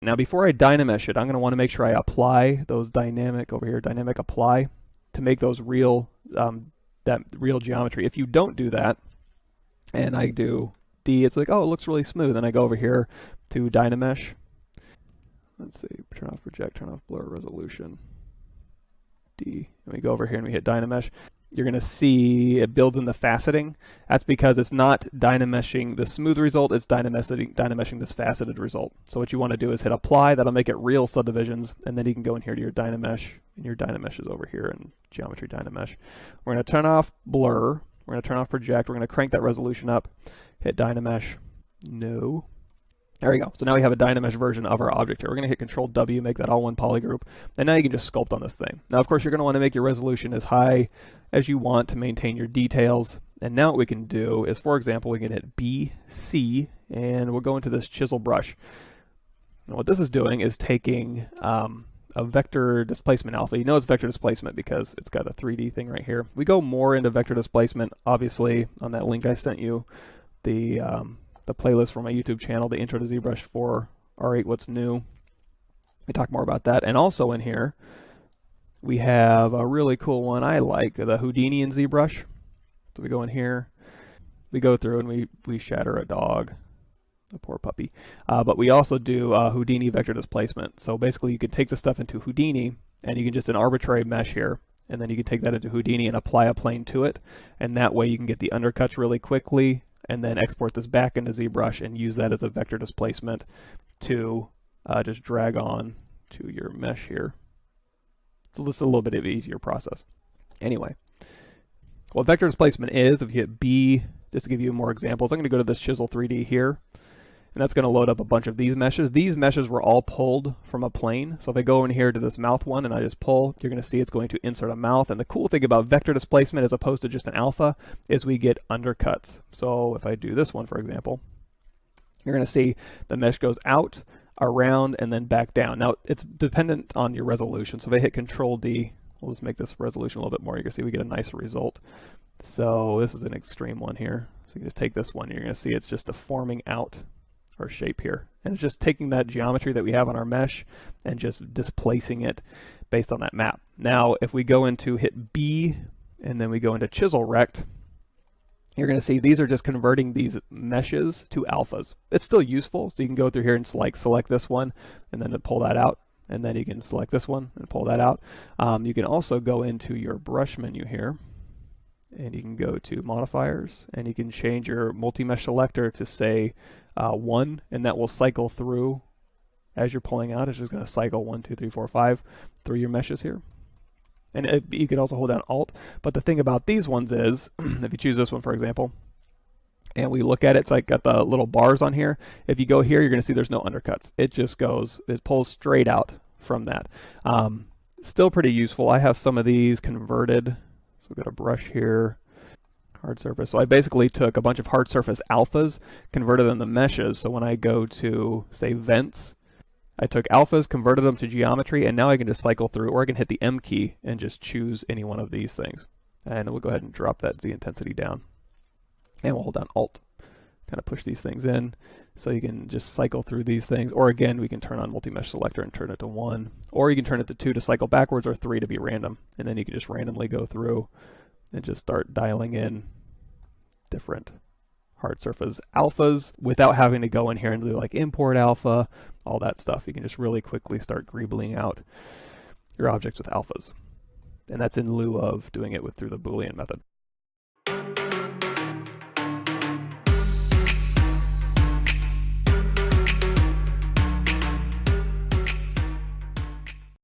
Now before I dynamesh it, I'm going to want to make sure I apply those dynamic over here, dynamic apply, to make those real, that real geometry. If you don't do that, and I do D, it's like, oh, it looks really smooth. And I go over here to dynamesh. Let's see, turn off project, turn off blur resolution. D, and we go over here and we hit dynamesh. You're going to see it builds in the faceting. That's because it's not dynameshing the smooth result, it's dynameshing this faceted result. So what you want to do is hit apply, that'll make it real subdivisions, and then you can go in here to your dynamesh, and your dynamesh is over here in geometry dynamesh. We're going to turn off blur, we're going to turn off project, we're going to crank that resolution up, hit dynamesh, no. There we go. So now we have a dynamesh version of our object here. We're going to hit Control W, make that all one polygroup, and now you can just sculpt on this thing. Now, of course, you're going to want to make your resolution as high as you want to maintain your details. And now what we can do is, for example, we can hit B, C, and we'll go into this Chisel Brush. And what this is doing is taking a vector displacement alpha. You know it's vector displacement because it's got a 3D thing right here. We go more into vector displacement, obviously, on that link I sent you, the playlist for my YouTube channel, the Intro to Zbrush for R8 What's New. We talk more about that. And also in here, we have a really cool one I like, the Houdini in Zbrush. So we go in here, we go through and we shatter a dog, a poor puppy. But we also do Houdini vector displacement. So basically you could take the stuff into Houdini and you can just an arbitrary mesh here, and then you can take that into Houdini and apply a plane to it. And that way you can get the undercuts really quickly, and then export this back into ZBrush and use that as a vector displacement to just drag on to your mesh here. So this is a little bit of an easier process. Anyway, what vector displacement is, if you hit B, just to give you more examples, I'm going to go to this Chisel 3D here, and that's going to load up a bunch of these meshes. These meshes were all pulled from a plane. So if I go in here to this mouth one and I just pull, you're going to see it's going to insert a mouth. And the cool thing about vector displacement as opposed to just an alpha is we get undercuts. So if I do this one, for example, you're going to see the mesh goes out, around, and then back down. Now it's dependent on your resolution. So if I hit Control D, we'll just make this resolution a little bit more. You can see we get a nice result. So this is an extreme one here. So you can just take this one, you're going to see it's just deforming out our shape here, and it's just taking that geometry that we have on our mesh and just displacing it based on that map. Now if we go into hit B and then we go into Chisel Rect, you're going to see these are just converting these meshes to alphas. It's still useful, so you can go through here and select this one and then pull that out, and then you can select this one and pull that out. You can also go into your brush menu here and you can go to modifiers and you can change your multi-mesh selector to say 1, and that will cycle through as you're pulling out. It's just going to cycle 1, 2, 3, 4, 5 through your meshes here. And you can also hold down Alt. But the thing about these ones is, if you choose this one for example, and we look at it, it's like got the little bars on here. If you go here, you're going to see there's no undercuts. It just goes, it pulls straight out from that. Still pretty useful. I have some of these converted. So we've got a brush here. Hard surface. So I basically took a bunch of hard surface alphas, converted them to meshes. So when I go to, say, vents, I took alphas, converted them to geometry, and now I can just cycle through, or I can hit the M key and just choose any one of these things. And we'll go ahead and drop that Z intensity down. And we'll hold down Alt, kind of push these things in. So you can just cycle through these things. Or again, we can turn on multi-mesh selector and turn it to 1. Or you can turn it to 2 to cycle backwards, or 3 to be random. And then you can just randomly go through and just start dialing in different hard surface alphas without having to go in here and do like import alpha, all that stuff. You can just really quickly start greebling out your objects with alphas. And that's in lieu of doing it through the Boolean method.